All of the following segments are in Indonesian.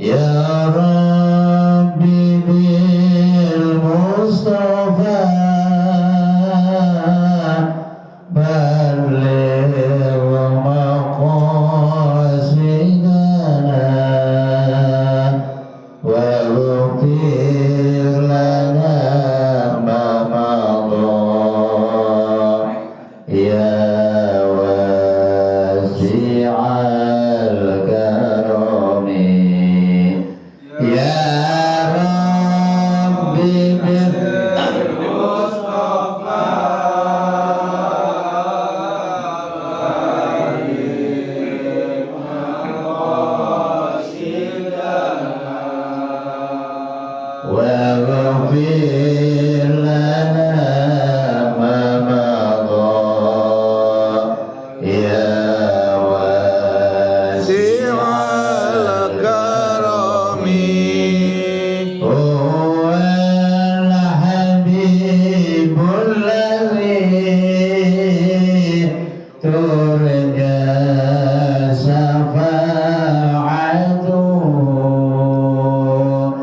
Ya Rabbi bil Mustafa balligh maqasidana waghfir lana ma madha ya wasi'al karami ya Rabbi bil Mustafa balligh maqasidana waghfir lana ma madha ya wasi'al karami huwal habibul ladzi turja syafa'atuhu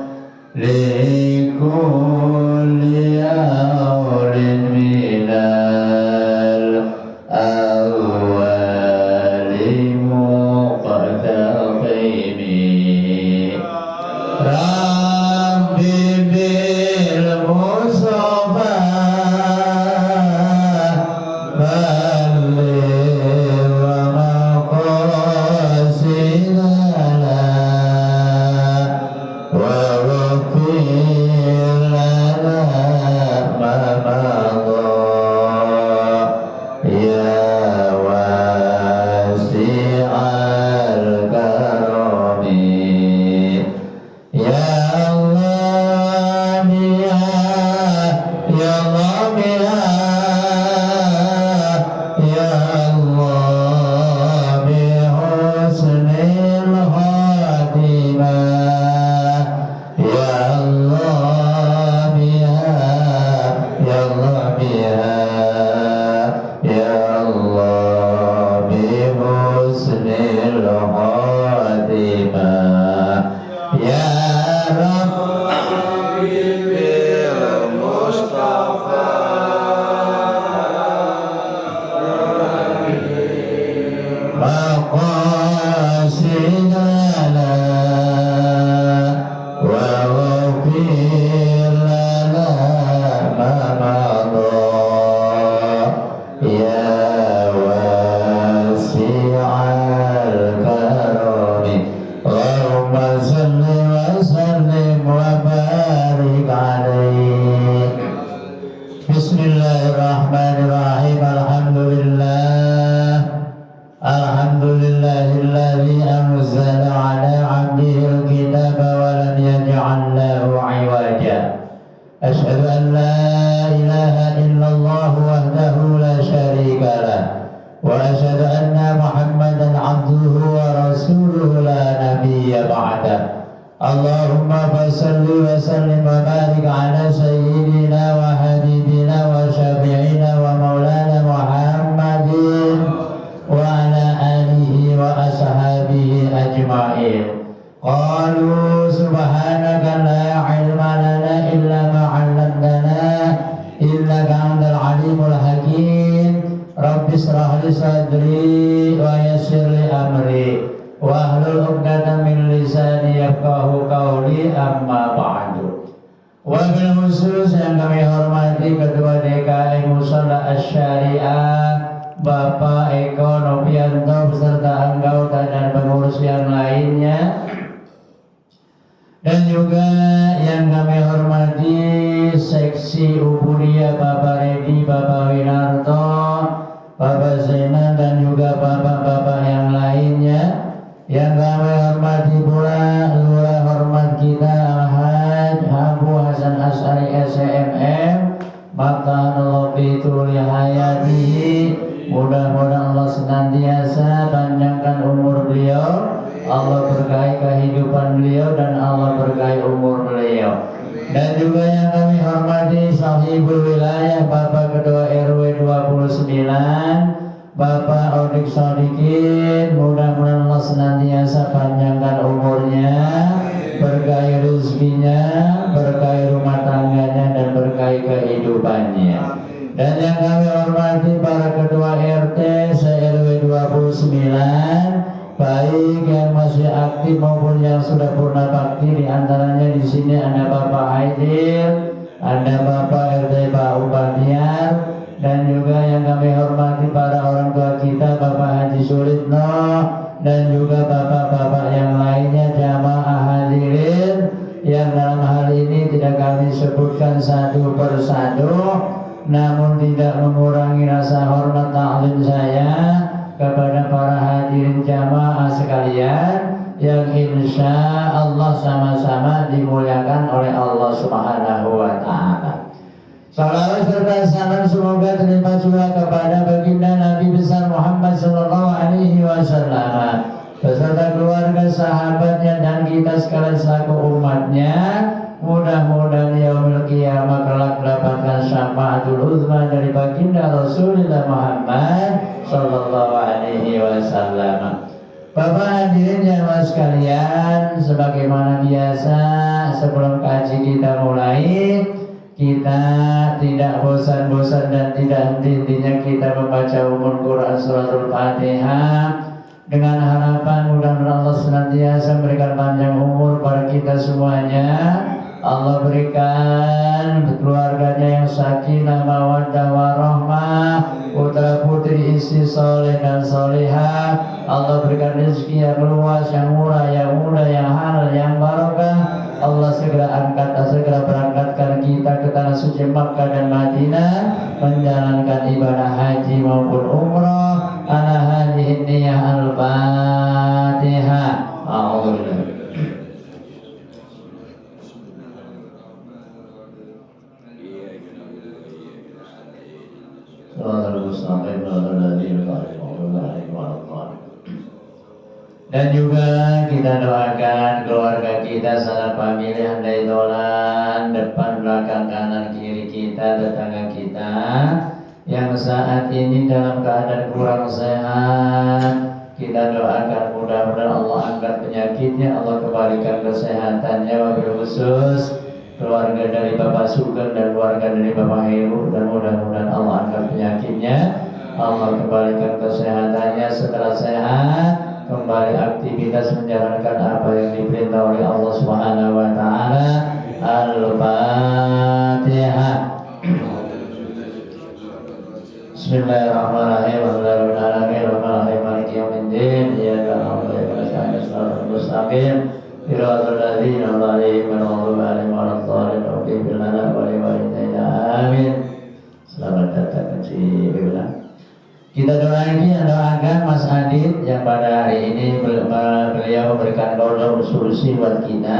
likulli awlin minal awwali muqtaqimi Rabbi bil Mustafa balligh maqasidana waghfir lana ma madha ya wasi'al karami ya Allah ya Allah ya Allah bi husnil khatimah ya Allah ya Allah ya Allah bi husnil khatimah ya Rabbi bil Mustafa maqasidana waghfir lana ma madha ya wasi'al karami Allahumma salli wa sallim wa barik alaih Bismillahirrahmanirrahim Alhamdulillahilladzi anzala ala 'abdihil kitaba wa lam yaj'al lahu 'iwaja Ashhadu an la ilaha illallah wahdahu la syarika lah wa ashhadu anna Muhammadan 'abduhu wa rasuluhu la nabiyya ba'dah Allahumma fassalli wa sallim wa barik ala sayyidina wa habibina wa syafi'ina wa maulana Muhammadin wa ala alihi wa ashabihi ajma'in qalu subhanaka la ilma lana illa ma 'allamtana innaka antal alimul hakim rabbi israh li sadri wa yassir li amri wahlul 'uqdatam min lisani yafqahu qawli amma ba'du wabil khusus yang kami hormati Ketua DKM Mushola Asy-Syariah Bapak Eko Novianto beserta anggota dan pengurus yang lainnya dan juga yang kami hormati seksi Ubudiyah Bapak Redi, Bapak Winarto, Bapak Zainal dan juga bapak-bapak yang lainnya yang kami hormati pula lurah hormat kita Al-Haj Abu Hasan Asy'ari SMM Makanallahu fi tuli hayatihi mudah-mudahan Allah senantiasa panjangkan umur beliau Allah berkahi kehidupan beliau dan Allah berkahi umur beliau dan juga yang kami hormati sahibul wilayah Bapak Ketua RW 29 Bapak Odik Sodikin mudah-mudahan Allah senantiasa panjangkan umurnya aktif maupun yang sudah purna bakti. Di antaranya di sini ada Bapak Aidil, ada Bapak RT Pak Ubadiar, dan juga yang kami hormati para orang tua kita, Bapak Haji Sulitno, dan juga bapak-bapak yang lainnya, jamaah hadirin yang dalam hal ini tidak kami sebutkan satu persatu, namun tidak mengurangi rasa hormat ta'zim saya kepada para hadirin jamaah sekalian yang insya Allah sama-sama dimuliakan oleh Allah Subhanahu wa Ta'ala. Salawat serta salam semoga terlimpah curah kepada baginda Nabi besar Muhammad sallallahu alaihi wasallam beserta keluarga, sahabatnya, dan kita sekalian selaku umatnya. Mudah-mudahan yaumil qiyamah kelak mendapatkan syafaatul uzma dari baginda Rasulullah Muhammad sallallahu alaihi wasallam. Bapak hadirin jamaah sekalian, sebagaimana biasa sebelum kaji kita mulai, kita tidak bosan-bosan dan tidak henti-hentinya kita membaca umum Quran suratul Fatihah dengan harapan mudah-mudahan Allah senantiasa memberikan panjang umur pada kita semuanya. Allah berikan keluarganya yang sakinah, mawaddah, warahmah, putra putri, istri soleh dan solehah. Allah berikan rezeki yang luas, yang murah, yang mudah, yang halal, yang barokah. Allah segera angkat, segera berangkatkan kita ke tanah suci Makkah dan Madinah menjalankan ibadah haji maupun umrah. Ala hadhihi niyyah al-Fatihah. A'udzubillah. Dan juga kita doakan keluarga kita, sanak famili, handai dolan, depan, belakang, kanan, kiri kita, tetangga kita yang saat ini dalam keadaan kurang sehat. Kita doakan mudah-mudahan Allah angkat penyakitnya, Allah kembalikan kesehatannya, wabil khusus keluarga dari Bapak Sugeng dan keluarga dari Bapak Heru, dan mudah-mudahan Allah angkat penyakitnya, Allah kembalikan kesehatannya. Setelah sehat kembali aktivitas menjalankan apa yang diperintah oleh Allah Subhanahu wa Ta'ala. Al-Fatihah. Bismillahirrahmanirrahim. Alhamdulillahirrahmanirrahim. Maliki yaumiddin. Iyyaka na'budu wa iyyaka nasta'in. Ihdinas mustaqim. Siratal ladzina an'amta 'alaihim ghairil maghdubi 'alaihim waladdallin. Amin. Selamat datang di ulang. Kita doakan Mas Adit yang pada hari ini beliau memberikan qaulul solusi buat kita.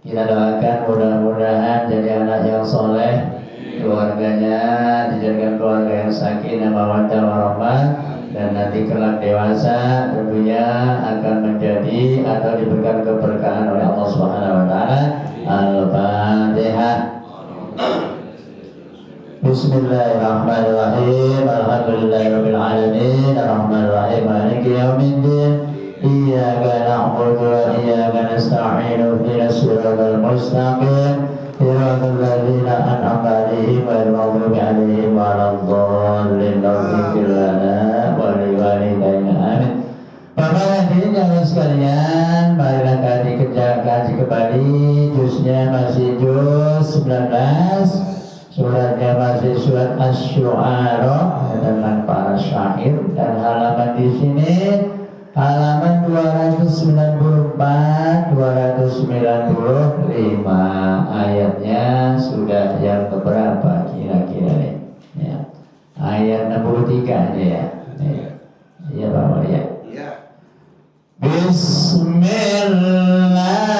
Kita doakan mudah-mudahan jadi anak yang soleh, keluarganya dijadikan keluarga yang sakinah, mawaddah, warahmah, dan nanti kelak dewasa tentunya akan menjadi atau diberikan keberkahan oleh Allah Subhanahu wa Ta'ala. Al-Fatihah. Bismillahirrahmanirrahim. Alhamdulillahirabbil alamin. Arrahmanirrahim. Maliki yaumiddin. Iyyaka na'budu wa iyyaka nasta'in. Ihdinas siratal mustaqim. Siratal ladzina an'amta 'alaihim ghairil maghdubi 'alaihim waladdallin. Ighfir lana wa liwalidayna. Amin. Bapak hadirin jamaah sekalian, marilah kaji kembali. Juznya masih juz 19. Suratnya masih surat Asy-Syu'ara tentang para syair, dan halaman di sini halaman 294 295. Ayatnya sudah yang keberapa kira-kira nih? Ya. Ayat 63 nih ya. Iya Pak Maria. Iya. Bismillahirrahmanirrahim.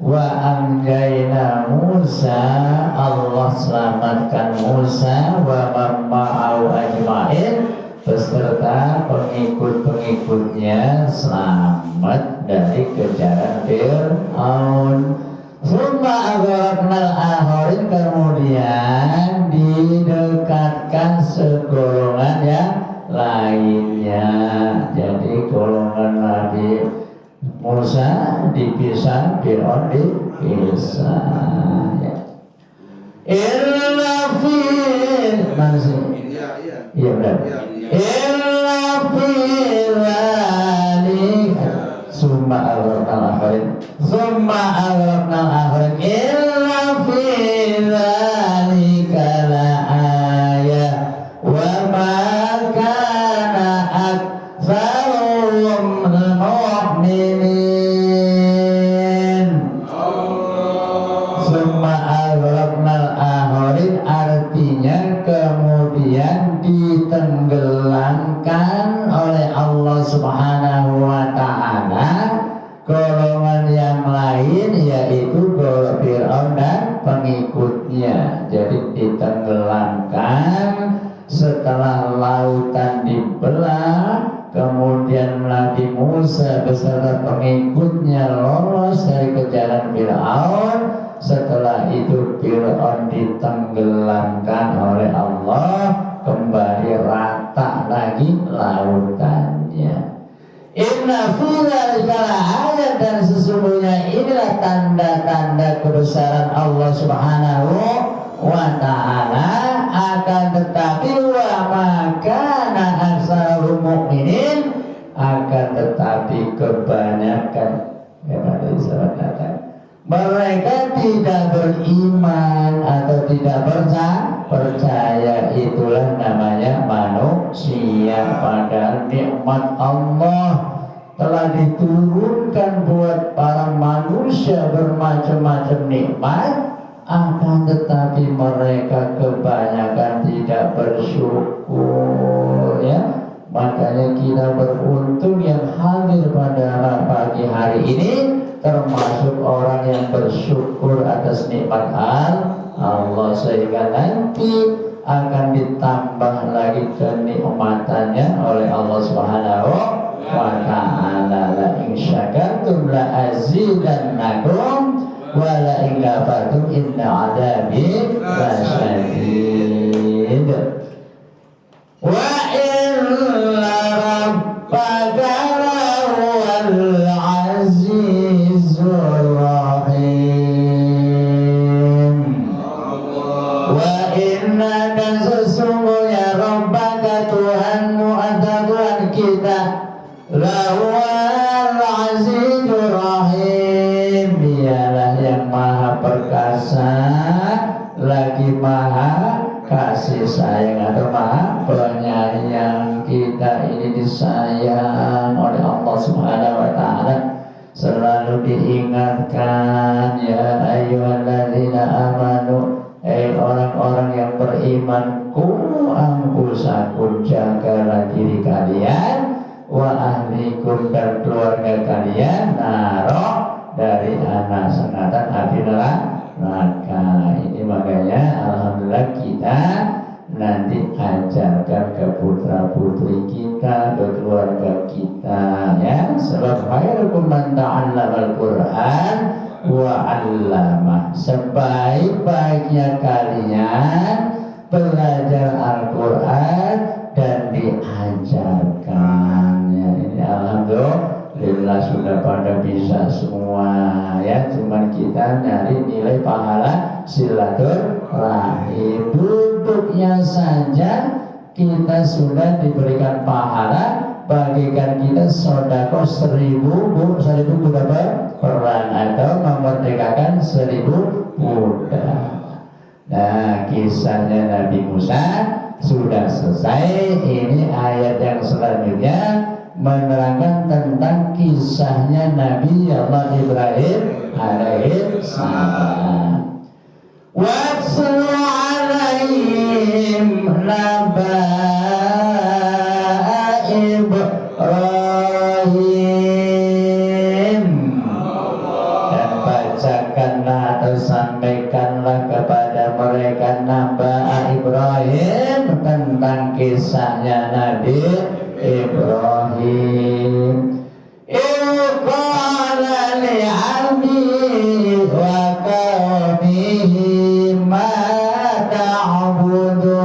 wa anjayna Musa, Allah selamatkan Musa wa mamma'au ajma'in, beserta pengikut-pengikutnya selamat dari kejaran Fir'aun. Summa aghraqnal akharin, kemudian didekatkan segolongan yang lainnya. Jadi golongan Nabi Musa dipisah, Fir'aun dipisah. Illa fi, mana sih? Iya benar. Illa fi dzalika summa aghraqnal akharin, summa aghraqnal akharin, illa fi dzalika la ayah wa ma kana aktsaruhum mu'minin. Summa aghraqnal akharin artinya kemudian ditenggelamkan oleh Allah Subhanahu wa ta'ala golongan yang lain, yaitu golongan Fir'aun dan pengikutnya. Jadi ditenggelamkan setelah lautan dibelah, kemudian Nabi Musa beserta pengikutnya lolos dari kejaran Fir'aun. Setelah itu Fir'aun ditenggelamkan oleh Allah, kembali rata lagi lautannya. Inna fi dzalika ayat, dan sesungguhnya inilah tanda-tanda kebesaran Allah Subhanahu wa ta'ala. Akan tetapi wa makana aktsaruhum mu'minin, akan tetapi kebanyakan mereka tidak beriman atau tidak percaya. Itulah namanya manusia. Padahal nikmat Allah telah diturunkan buat para manusia bermacam-macam nikmat, akan tetapi mereka kebanyakan tidak bersyukur, ya. Makanya kita beruntung yang hadir pada pagi hari ini, termasuk orang yang bersyukur atas nikmat Allah, sehingga nanti akan ditambah lagi kenikmatannya oleh Allah Subhanahu wa ta'ala. La in syakartum la azidannakum wa la in kafartum inna adabi lasyadid. Wa inna rabbaka lahuwal azizur rahim. Wa inna, dan sesungguhnya Rabbaka, Tuhanmu atau Tuhan kita, lahuwal azizur rahim, dialah yang maha perkasa lagi maha kasih sayang atau maha penyayang. Kita ini disayang oleh Allah Subhanahu wa ta'ala. Selalu diingatkan, ya ayyuhalladzina amanu, orang-orang yang beriman, ku anfusakum, jagalah diri kalian, wa ahlikum, dan keluarga kalian, naro, dari anak sengatan api neraka. Ini makanya alhamdulillah kita nanti ajarkan ke putra putri kita, ke keluarga kita, ya. Sebab khairukum man ta'allamal Qur'an wa 'allamah, sebaik-baiknya kalian belajar Al-Quran dan diajarkan, ya. Ini alhamdulillah sudah pada bisa semua, ya. Cuman kita nyari nilai pahala silaturahim. Duduknya saja kita sudah diberikan pahala, bagikan kita sodako 1000 budak perang atau memerdekakan 1000 budak. Nah, kisahnya Nabi Musa sudah selesai. Ini ayat yang selanjutnya menerangkan tentang kisahnya Nabi Allah Ibrahim alaihi salam. Watslu alaihim naba'a Ibrahim, dan baca tentang kisahnya Nabi Ibrahim. Qala li 'abdihi wa qaumihi ma ta'budun.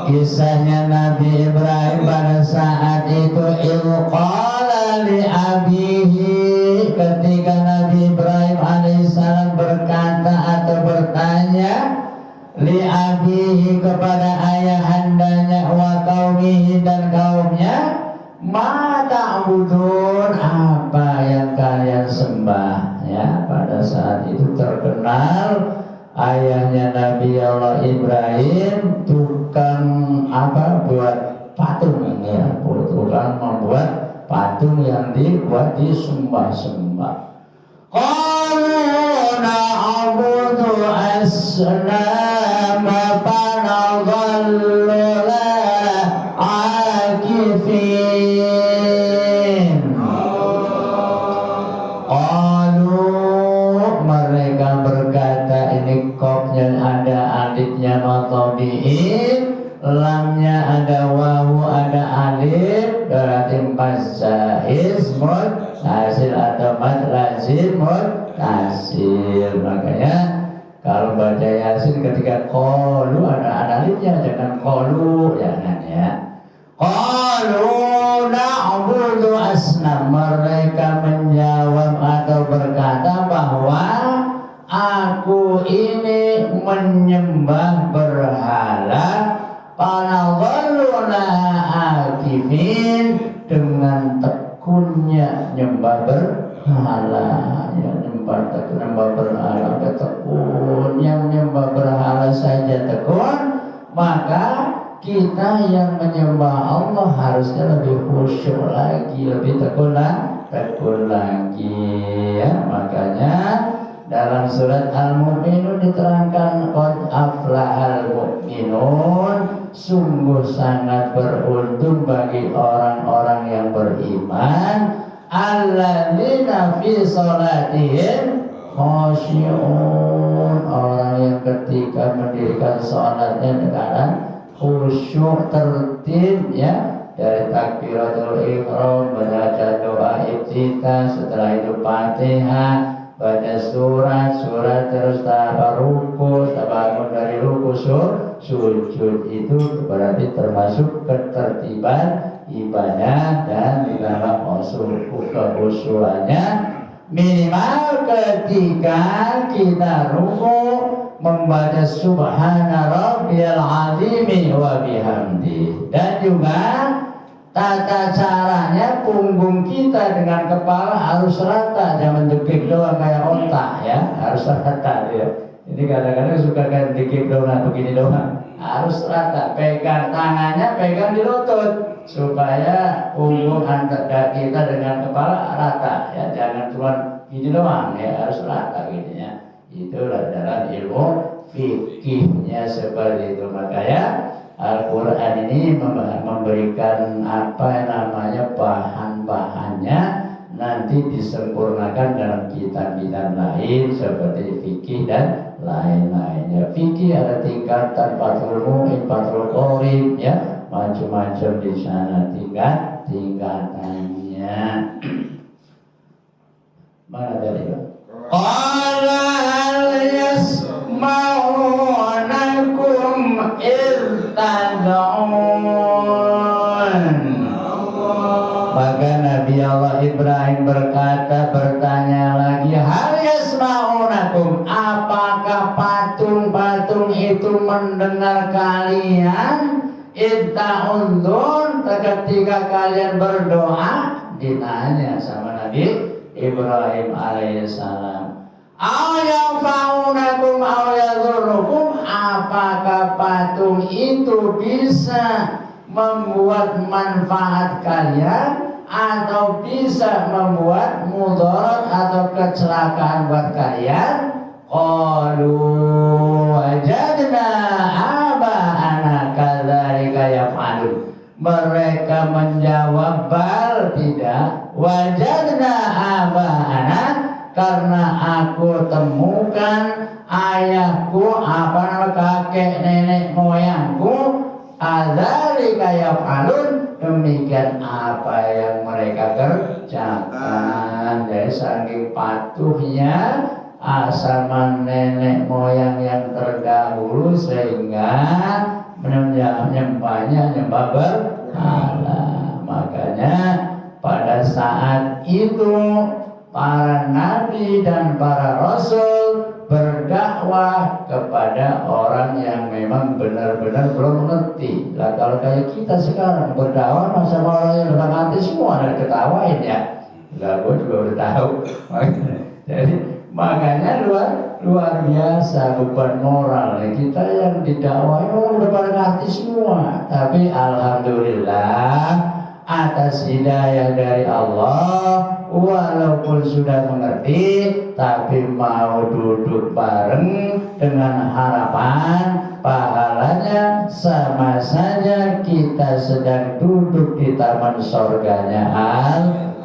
Kisahnya Nabi Ibrahim pada saat itu qala li 'abdihi, ketika Nabi Ibrahim alaihissalam berkata atau bertanya li abihi kepada ayahandanya wa qaumihi dan kaumnya, ma ta'budun, apa yang kalian sembah. Ya, pada saat itu terkenal ayahnya Nabi Allah Ibrahim tukang buat patung, ya, tukang membuat patung yang dibuat disembah-sembah. Qalu na'budu asnama fanadhallu laha akifin. Qalu, mereka berkata, ini kopnya ada alifnya matobiin, lamnya ada wawu ada alif, berarti mazaiz hasil atau mad lazim hasil. Makanya kalau baca Yasin ketika qalu ada alifnya, jangan qalu, jangan ya. Qalu na'budu asnam, mereka menjawab atau berkata bahwa aku ini menyembah berhala, panadhalluna akifin, dengan tekunnya nyembah berhala, ya, nyembah berhala tekun. Yang nyembah berhala saja tekun, maka kita yang menyembah Allah harusnya lebih khusyuk lagi, lebih tekun lagi, ya. Makanya dalam surat Al-Mu'minun diterangkan qad aflahal mu'minun, sungguh sangat beruntung bagi orang-orang yang beriman, alladzina fi sholatihim khashi'un, orang yang ketika mendirikan sholatnya dengan khusyuk tertib, ya, dari takbiratul ihram, baca doa iftitah, setelah itu Fatihah, baca surat terus ruku, bangun dari ruku, sujud, itu berarti termasuk ketertiban ibadah dan di dalam kekhusyuannya minimal ketika kita ruku membaca subhana rabbiyal azimi wa bihamdi, dan juga tata caranya punggung kita dengan kepala harus rata, jangan degik doang kayak otak, ya, harus rata ya. Ini kadang-kadang suka kayak degik doang begini doang, harus rata. Pegang tangannya, pegang di lutut supaya punggung antara kita dengan kepala rata, ya, jangan cuma gini doang, ya, harus rata gitu ya. Itulah dalam ilmu fikihnya seperti itu. Makanya Al-Quran ini memberikan bahan-bahannya, nanti disempurnakan dalam kitab-kitab lain seperti fikih dan lain-lainnya. Fikih ada tingkatan fathul mu'in, fathul qorib, ya, macam-macam di sana tingkatannya. Mana tadi, Pak? Qala hal yasma'unakum idh tad'un. Maka Nabi Allah Ibrahim bertanya lagi, hal yasma'unakum, apakah patung-patung itu mendengar kalian? Idh ta'udun, ketika kalian berdoa. Ditanya sama Nabi Ibrahim alaihissalam, ayafaunakum awyadhurukum, apakah patung itu bisa membuat manfaat kalian atau bisa membuat mudarat atau kecelakaan buat kalian? Qalu wajadna aba'ana kadzalika yaf'alun. Mereka menjawab bal, tidak, wajadna aba'ana karena aku temukan ayahku kakek nenek moyangku adzalika yaf'alun, demikian apa yang mereka kerjakan. Jadi saking patuhnya sama nenek moyang yang terdahulu sehingga nyembahnya nyembah berhala. Makanya pada saat itu para nabi dan para rasul berdakwah kepada orang yang memang benar-benar belum mengerti. Lah kalau kayak kita sekarang berdakwah masa orang yang udah ngerti semua ada ketawain ya. Lah gue juga udah tahu. Jadi makanya luar biasa beban moral ya. Kita yang didakwahi udah pada ngerti semua. Tapi alhamdulillah atas hidayah dari Allah, walaupun sudah mengerti, tapi mau duduk bareng dengan harapan pahalanya sama saja kita sedang duduk di taman surganya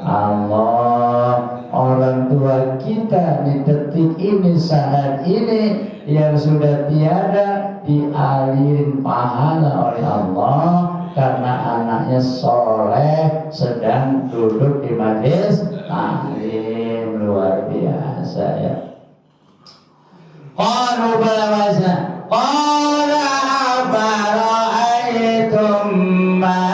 Allah. Orang tua kita di detik ini, saat ini yang sudah tiada, dialirin pahala oleh Allah karena anaknya soleh sedang duduk di majelis taklim. Luar biasa ya. Qalu bala wasa qala afara'aytum ma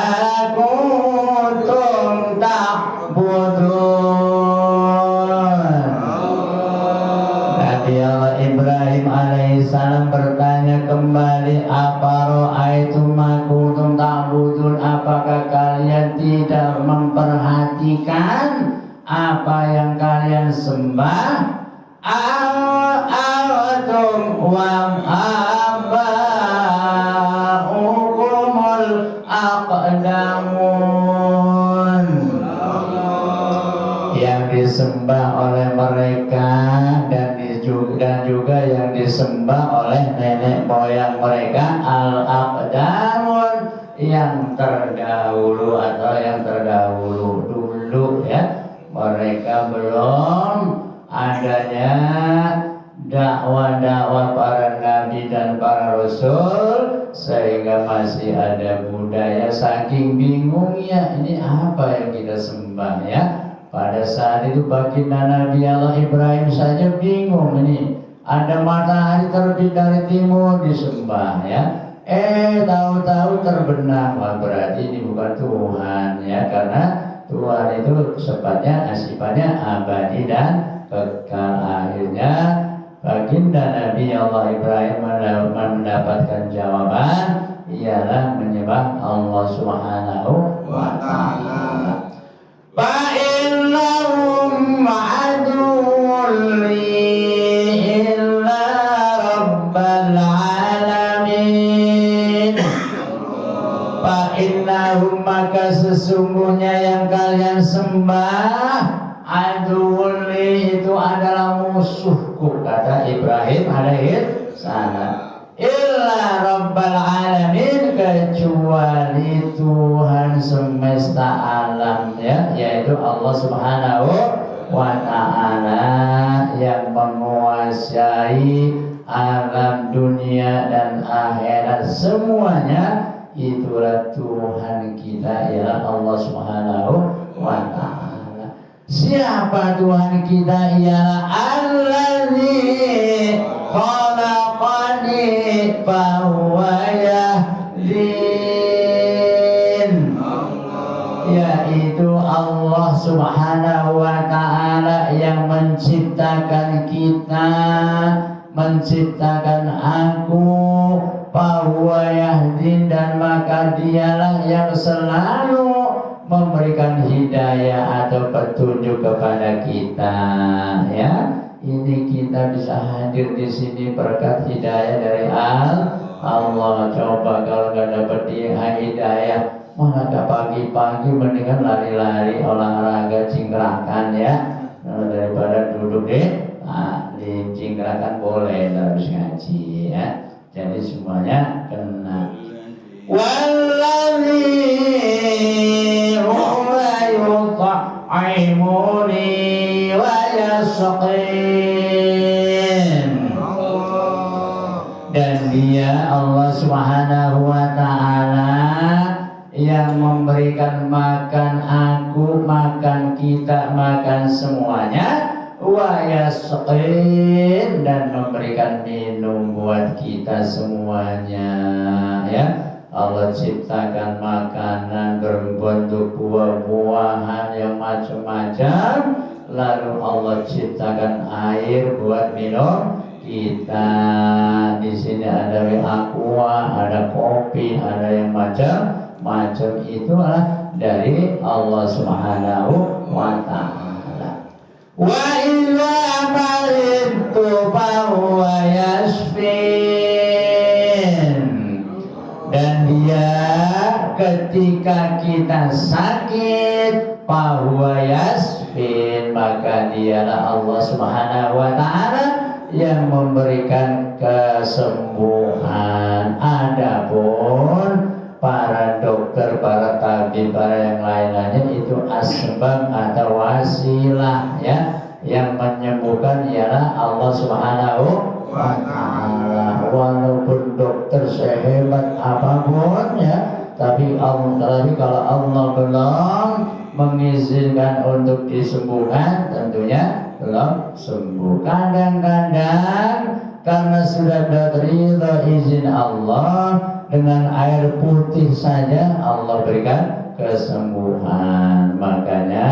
kuntum ta'budun. Nabi Allah Ibrahim alaihissalam bertanya kembali, afara'aytum ma kuntum ta'budun, apakah kalian tidak memperhatikan apa yang kalian sembah? Awatum wa aba'ukumul aqdamun, yang disembah oleh mereka dan juga yang disembah oleh nenek moyang mereka, al-aqdamun, yang terdahulu atau yang terdahulu dulu ya. Mereka belum adanya dakwah-dakwah para nabi dan para rasul sehingga masih ada budaya. Saking bingungnya ini apa yang kita sembah ya. Pada saat itu baginda Nabi Allah Ibrahim saja bingung, ini ada matahari terbit dari timur disembah ya. Tahu-tahu terbenam, wah berarti ini bukan Tuhan ya, karena Tuhan itu sifatnya abadi dan kekal. Akhirnya baginda Nabi Allah Ibrahim mendapatkan jawaban, ialah menyembah Allah Subhanahu wa ta'ala. Fa'innahum aduwwun li illa rabbal alamin. Fa'innahum, maka sesungguhnya yang kalian sembah, aduwwun li, itu adalah musuhku, kata Ibrahim alaihissalam. Illa rabbal alamin, kecuali Tuhan semesta alam ya, yaitu Allah Subhanahu wa ta'ala yang menguasai alam dunia dan akhirat semuanya. Itulah Tuhan kita, ialah Allah Subhanahu wa ta'ala. Siapa Tuhan kita? Ialah Allazi khalaqani fahuwa yahdin, yaitu Allah Subhanahu wa ta'ala yang menciptakan kita, menciptakan aku, fahuwa yahdin, dan maka dialah yang selalu memberikan hidayah atau petunjuk kepada kita ya. Ini kita bisa hadir di sini berkat hidayah dari Allah. Coba kalau nggak dapat hidayah, maka pagi-pagi mendingan lari-lari, olahraga, cingkrakan ya, daripada duduk di cingkrakan boleh habis ngaji ya. Jadi semuanya kena. Wallazi huwa yut'imuni wa yasqin. Dan dia Allah Subhanahu wa ta'ala yang memberikan makan aku, makan kita, makan semuanya, wa yasqin, dan memberikan minum buat kita semuanya, ya. Allah ciptakan makanan berbentuk buah-buahan yang macam-macam, lalu Allah ciptakan air buat minum kita. Di sini ada aqua, ada kopi, ada yang macam itulah dari Allah Subhanahu wa ta'ala. Wa idza maridtu fahuwa yashfin. Dan dia ketika kita sakit fahuwa yashfin, maka dialah Allah Subhanahu wa ta'ala yang memberikan kesembuhan. Adapun para dokter, para tabib, para yang lain-lainnya itu asbab atau wasilah, ya. Yang menyembuhkan ialah Allah Subhanahu wa ta'ala. Walaupun dokter sehebat apapun, ya, tapi kalau Allah belum mengizinkan untuk disembuhkan, tentunya belum sembuh. Kadang-kadang karena sudah ridha izin Allah, dengan air putih saja Allah berikan kesembuhan. Makanya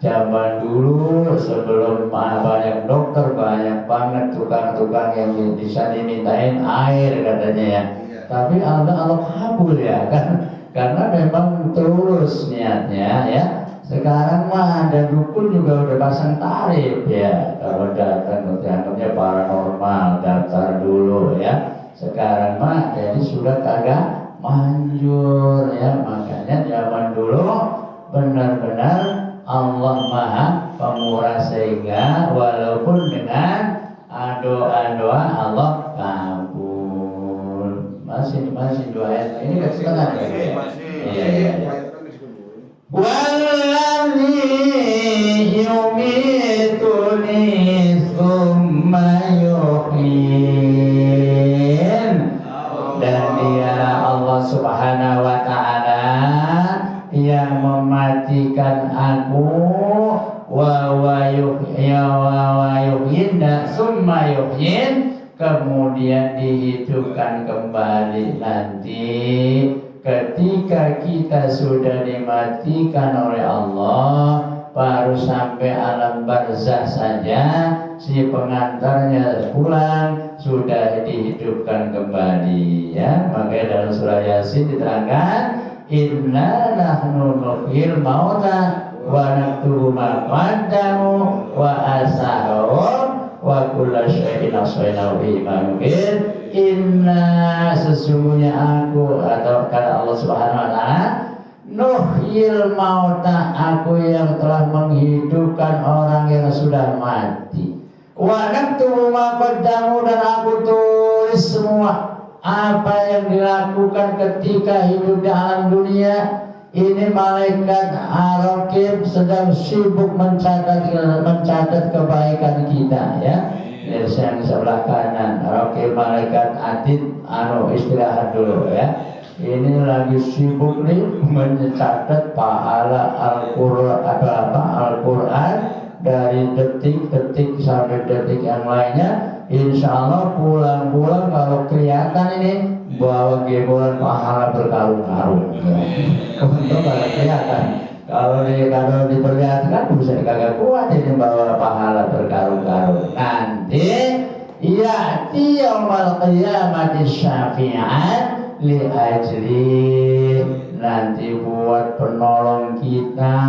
zaman dulu sebelum banyak dokter, banyak banget tukang-tukang yang bisa dimintain air katanya, ya. Tapi Allah kabul, ya kan, karena memang tulus niatnya, ya. Sekarang mah ada dukun juga udah pasang tarif, ya. Kalau datang dianggapnya paranormal, daftar dulu, ya. Sekarang mah jadi sudah kagak manjur, ya. Makanya zaman dulu benar-benar Allah Maha Pemurah, sehingga walaupun dengan doa-doa Allah kabul. Masih dua ayat ini kan setengah, ya. Iya. Walladzi yumituni tsumma yuhyin. Dan dia Allah Subhanahu wa ta'ala yang mematikan aku, wa yuhyin, summa yuhyin, kemudian dihidupkan kembali nanti ketika kita sudah dimatikan oleh Allah. Baru sampai alam barzah saja si pengantarnya pulang sudah dihidupkan kembali, ya. Makanya dalam surah Yasin diterangkan, inna nahnu nuhyil mauta wa naktubu ma qaddamu wa asahum wa kulla syai'in ahsaynahu fi imamin mubin. Inna, sesungguhnya aku, atau kata Allah Subhanahu wa ta'ala, nuhyil mauta, aku yang telah menghidupkan orang yang sudah mati. Wa naktubu ma qaddamu, dan aku tulis semua apa yang dilakukan ketika hidup di alam dunia. Ini malaikat Ar-Raqib sedang sibuk mencatat kebaikan kita, ya. Yang sebelah kanan Raqib, malaikat Atid, istirahat dulu, ya. Ini lagi sibuk nih mencatat pahala Al-Quran dari detik-detik sampai detik yang lainnya. Insya Allah pulang-pulang kalau kelihatan ini bawa gembolan pahala berkarung-karung, ya. Untung kalau kelihatan. Kalau diperlihatkan bisa kagak kuat ini bawa pahala berkarung-karung. Nanti ya'ti yaumal qiyamati syafi'at li ajli, nanti buat penolong kita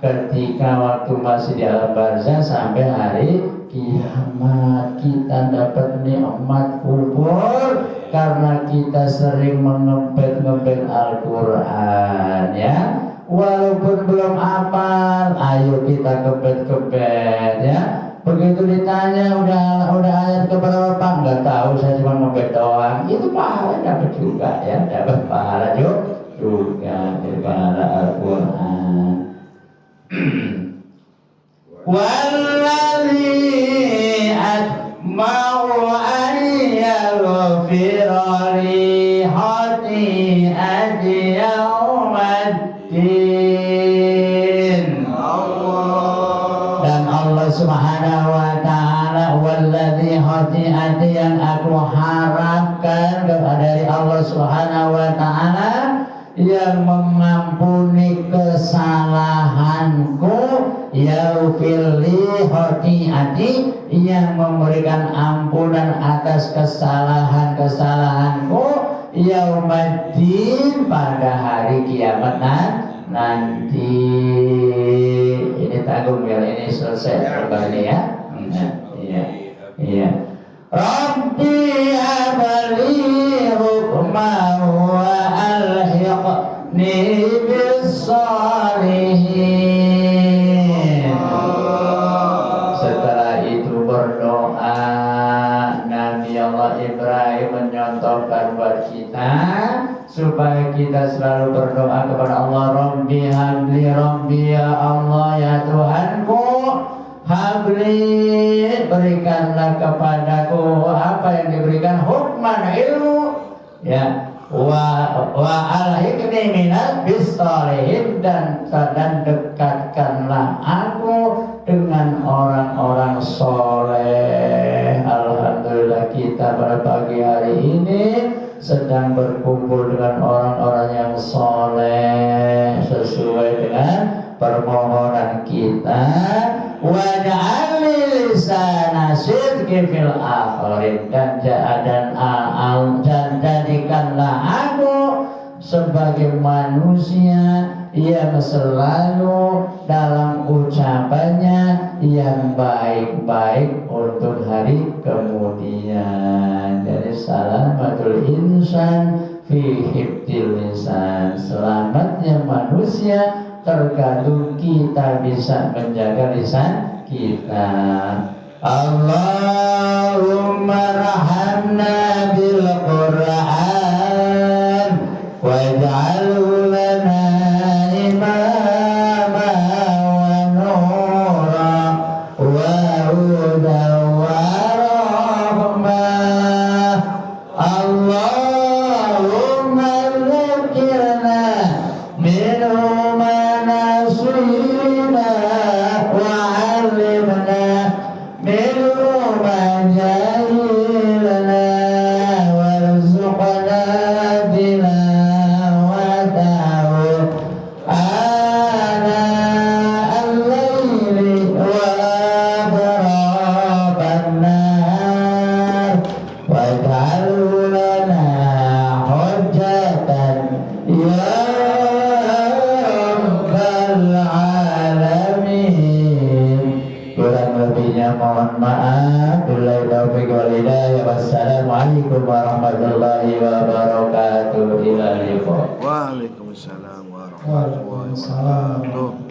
ketika waktu masih di alam barzah sampai hari kiamat. Kita dapat nikmat kubur karena kita sering mengembet Al-Quran, ya. Walaupun belum hafal, ayo kita kebet-kebet, ya. Begitu ditanya udah ayat keberapa, nggak tahu, saya cuma ngebet doang. Itu pahala dapat juga, ya, dapat pahala juga dari pahala Al-Quran. Walladzi واغفر لي خطيئتي يوم الدين. Dan Allah Subhanahu wa ta'ala, walladzi khati'ati, yang aku harapkan dari Allah Subhanahu wa ta'ala, yang mengampuni kesalahanku, yaghfir li khati'ati, yang memberikan ampunan atas kesalahan-kesalahanku, yaumaddin, pada hari kiamat nanti. Ini tanggung ya, ini selesai terbalik ya. Iya. Rabbi habli hukman wa alhiqni bis-shalihin. Setelah itu berdoa, Nabi Allah Ibrahim menyontohkan buat kita supaya kita selalu berdoa kepada Allah. Rabbi habli, Rabbi ya Allah, ya Tuhanku, habli, berikanlah kepadaku apa yang diberikan, hukman, ilmu, ya, wa alhiqni minal bis-shalihin, dan dekatkanlah aku dengan orang-orang soleh. Alhamdulillah, kita pada pagi hari ini sedang berkumpul dengan orang-orang yang soleh sesuai dengan permohonan kita. Waj'alni lisana sidqin fil akhirin, dan jadikanlah aku sebagai manusia yang selalu dalam ucapannya yang baik-baik untuk hari kemudian. Jadi salamatul insan fi hifdzil lisan, selamatnya manusia tergantung kita bisa menjaga lisan kita. Allahumma rahamna bil Qur'an waj'alhu lana imama wa nura wa hudan wa rahmah. Allahumma dzakirna minhu Assalamualaikum warahmatullahi wabarakatuh. Waalaikumsalam warahmatullahi wabarakatuh.